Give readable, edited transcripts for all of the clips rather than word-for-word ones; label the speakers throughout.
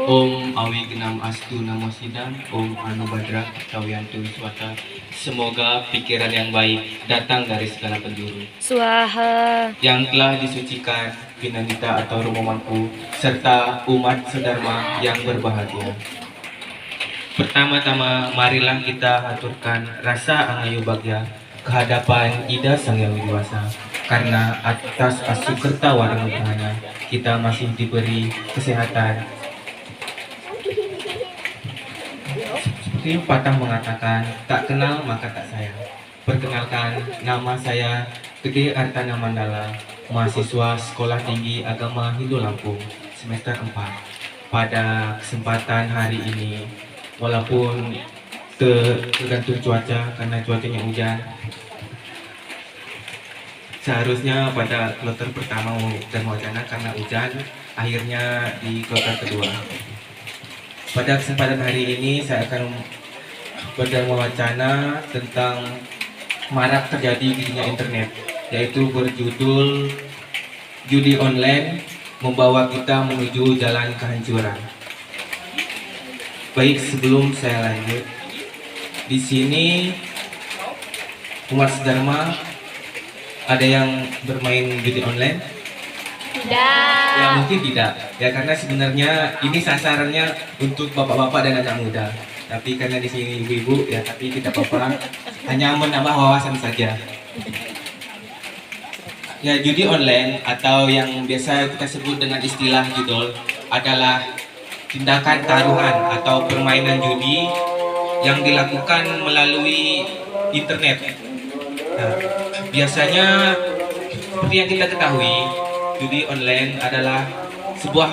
Speaker 1: Om Awi Genam Astu Namo Sidang, Om Anu Badra Kawiyantu Swata. Semoga pikiran yang baik datang dari segala penjuru.
Speaker 2: Swaha.
Speaker 1: Yang telah disucikan Pinanita atau Rumomangku serta umat sedharma yang berbahagia. Pertama-tama marilah kita haturkan rasa angayu bagya kehadapan Ida Sang Hyang Widi Wasa. Karena atas asukerta waranguthana kita masih diberi kesehatan. Seperti patah mengatakan, tak kenal maka tak sayang. Perkenalkan, nama saya Gede Artana Mandala, mahasiswa Sekolah Tinggi Agama Hindu Lampung, semester 4. Pada kesempatan hari ini, walaupun tergantung cuaca karena cuacanya hujan, seharusnya pada kloter pertama dan wacana karena hujan, akhirnya di kloter kedua. Pada kesempatan hari ini saya akan berdharma wacana tentang marak terjadi di dunia internet, yaitu berjudul judi online membawa kita menuju jalan kehancuran. Baik, sebelum saya lanjut, di sini umat sedharma ada yang bermain judi online?
Speaker 2: Tidak.
Speaker 1: Ya mungkin tidak, ya karena sebenarnya ini sasarannya untuk bapak-bapak dan anak muda. Tapi karena di sini ibu-ibu, ya tapi tidak apa-apa, hanya menambah wawasan saja. Ya, judi online atau yang biasa kita sebut dengan istilah judol adalah tindakan taruhan atau permainan judi yang dilakukan melalui internet. Nah, biasanya seperti yang kita ketahui, judi online adalah sebuah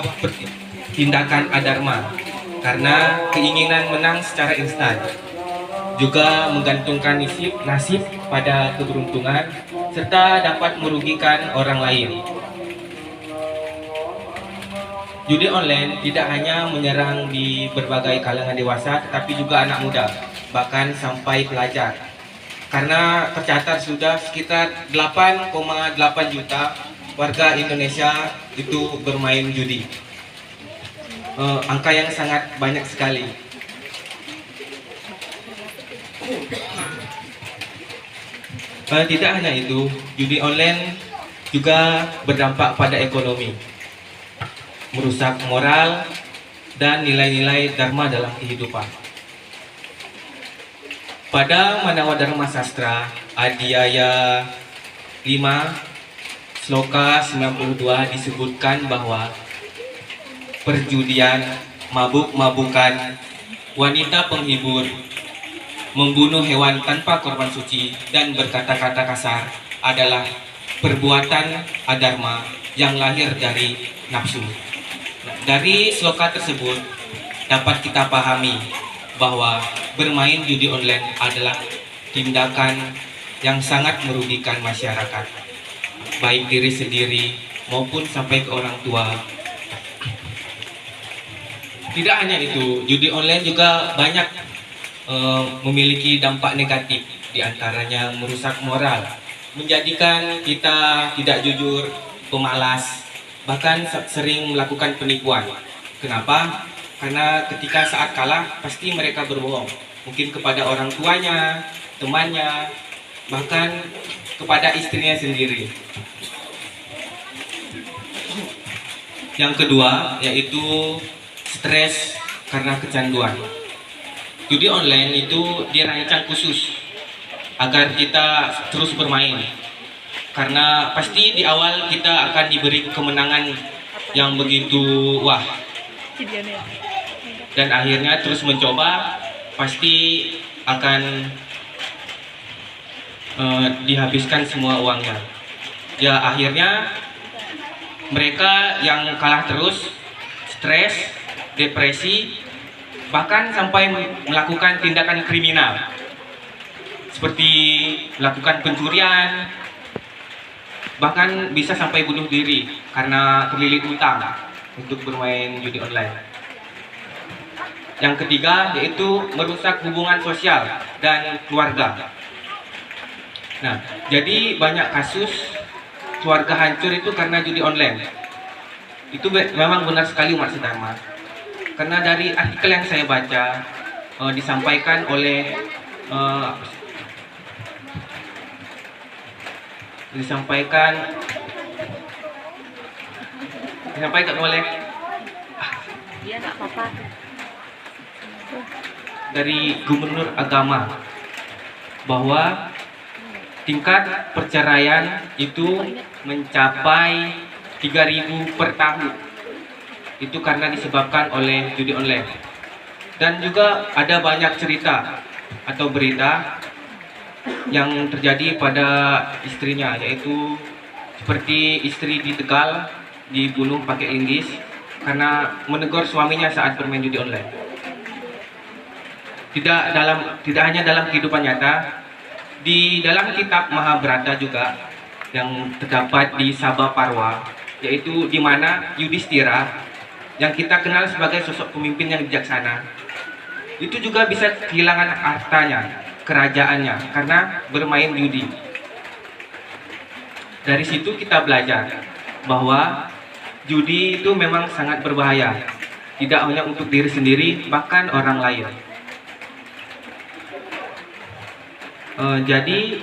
Speaker 1: tindakan adharma karena keinginan menang secara instan, juga menggantungkan nasib pada keberuntungan serta dapat merugikan orang lain. Judi online tidak hanya menyerang di berbagai kalangan dewasa, tetapi juga anak muda, bahkan sampai pelajar. Karena tercatat sudah sekitar 8,8 juta warga Indonesia itu bermain judi. Angka yang sangat banyak sekali. Tidak hanya itu, judi online juga berdampak pada ekonomi, merusak moral dan nilai-nilai dharma dalam kehidupan. Pada Manawa Dharma Sastra Adiaya 5 Sloka 92 disebutkan bahwa perjudian, mabuk-mabukan, wanita penghibur, membunuh hewan tanpa korban suci, dan berkata-kata kasar adalah perbuatan adharma yang lahir dari nafsu. Dari sloka tersebut dapat kita pahami bahwa bermain judi online adalah tindakan yang sangat merugikan masyarakat, baik diri sendiri maupun sampai ke orang tua. Tidak hanya itu, judi online juga banyak memiliki dampak negatif, diantaranya merusak moral, menjadikan kita tidak jujur, pemalas, bahkan sering melakukan penipuan. Kenapa? Karena ketika saat kalah pasti mereka berbohong, mungkin kepada orang tuanya, temannya, bahkan kepada istrinya sendiri. Yang kedua yaitu stres karena kecanduan. Judi online itu dirancang khusus agar kita terus bermain, karena pasti di awal kita akan diberi kemenangan yang begitu wah, dan akhirnya terus mencoba pasti akan dihabiskan semua uangnya. Ya akhirnya mereka yang kalah terus stres, depresi, bahkan sampai melakukan tindakan kriminal seperti melakukan pencurian, bahkan bisa sampai bunuh diri karena terlilit utang untuk bermain judi online. Yang ketiga yaitu merusak hubungan sosial dan keluarga. Nah, jadi banyak kasus keluarga hancur itu karena judi online. Itu memang benar sekali umat sedharma. Karena dari artikel yang saya baca disampaikan oleh eh, disampaikan oleh
Speaker 2: Iya, nggak apa-apa.
Speaker 1: dari Gubernur Agama bahwa tingkat perceraian itu mencapai 3.000 per tahun. Itu karena disebabkan oleh judi online. Dan juga ada banyak cerita atau berita yang terjadi pada istrinya, yaitu seperti istri di Tegal dibunuh pakai linggis karena menegur suaminya saat bermain judi online. Tidak hanya dalam kehidupan nyata, di dalam kitab Mahabharata juga yang terdapat di Sabha Parwa, yaitu di mana Yudhistira yang kita kenal sebagai sosok pemimpin yang bijaksana, itu juga bisa kehilangan hartanya, kerajaannya karena bermain judi. Dari situ kita belajar bahwa judi itu memang sangat berbahaya, tidak hanya untuk diri sendiri, bahkan orang lain. Jadi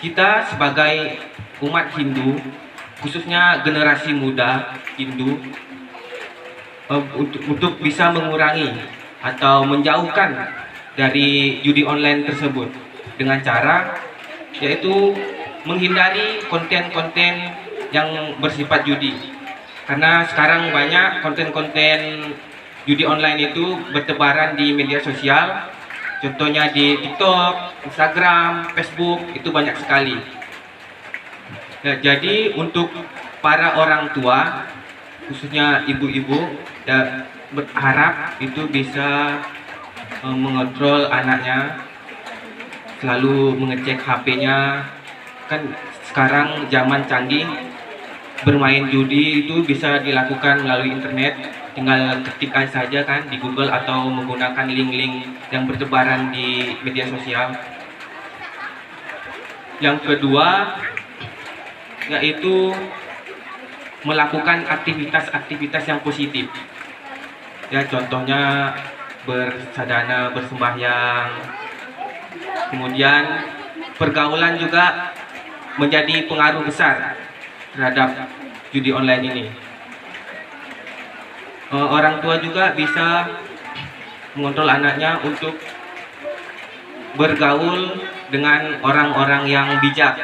Speaker 1: kita sebagai umat Hindu, khususnya generasi muda Hindu, untuk bisa mengurangi atau menjauhkan dari judi online tersebut dengan cara yaitu menghindari konten-konten yang bersifat judi. Karena sekarang banyak konten-konten judi online itu bertebaran di media sosial. Contohnya di TikTok, Instagram, Facebook, itu banyak sekali. Ya, jadi untuk para orang tua, khususnya ibu-ibu, ya, berharap itu bisa mengontrol anaknya, selalu mengecek HP-nya. Kan sekarang zaman canggih, bermain judi itu bisa dilakukan melalui internet. Tinggal ketikkan saja kan di Google atau menggunakan link-link yang bertebaran di media sosial. Yang kedua yaitu melakukan aktivitas-aktivitas yang positif. Ya, contohnya bersadana, bersembahyang. Kemudian pergaulan juga menjadi pengaruh besar terhadap judi online ini. Orang tua juga bisa mengontrol anaknya untuk bergaul dengan orang-orang yang bijak.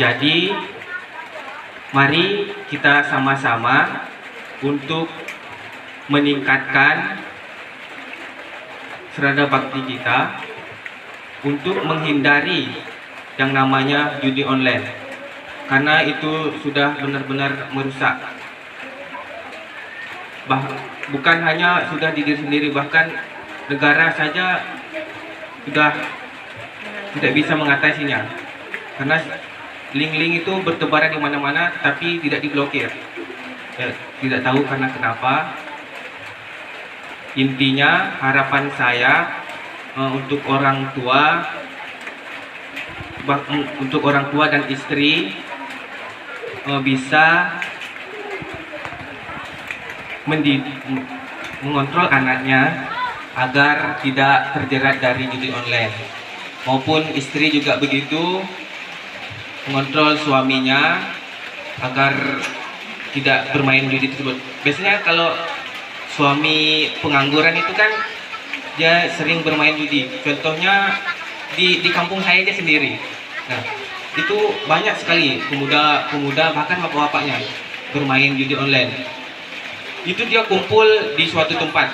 Speaker 1: Jadi mari kita sama-sama untuk meningkatkan serada bakti kita untuk menghindari yang namanya judi online. Karena itu sudah benar-benar merusak. Bukan hanya sudah di diri sendiri, bahkan negara saja sudah tidak bisa mengatasinya. Karena link-link itu bertebaran di mana-mana tapi tidak diblokir. Ya, tidak tahu karena kenapa. Intinya harapan saya untuk orang tua dan istri bisa mengontrol anaknya agar tidak terjerat dari judi online, maupun istri juga begitu, mengontrol suaminya agar tidak bermain judi tersebut. Biasanya kalau suami pengangguran itu kan dia sering bermain judi. Contohnya di kampung saya aja sendiri. Nah, itu banyak sekali pemuda bahkan bapak-bapaknya bermain judi online. Itu dia kumpul di suatu tempat.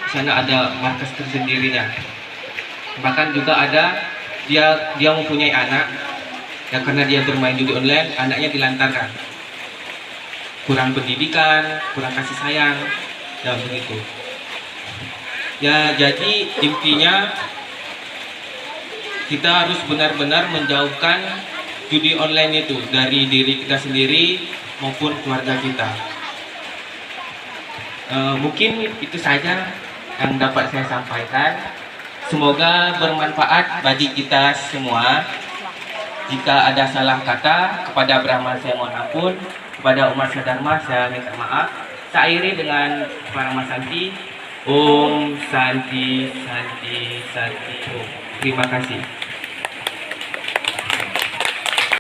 Speaker 1: Di sana ada markas tersendirinya. Bahkan juga ada dia mempunyai anak. Ya, karena dia bermain judi online, anaknya dilantarkan. Kurang pendidikan, kurang kasih sayang, ya begitu. Ya, jadi intinya kita harus benar-benar menjauhkan judi online itu dari diri kita sendiri maupun keluarga kita. Mungkin itu saja yang dapat saya sampaikan. Semoga bermanfaat bagi kita semua. Jika ada salah kata, kepada Brahma saya mohon ampun, kepada umat Dharma saya minta maaf. Saya akhiri dengan Parama Santi. Om Santi Santi Santi Om. Terima kasih.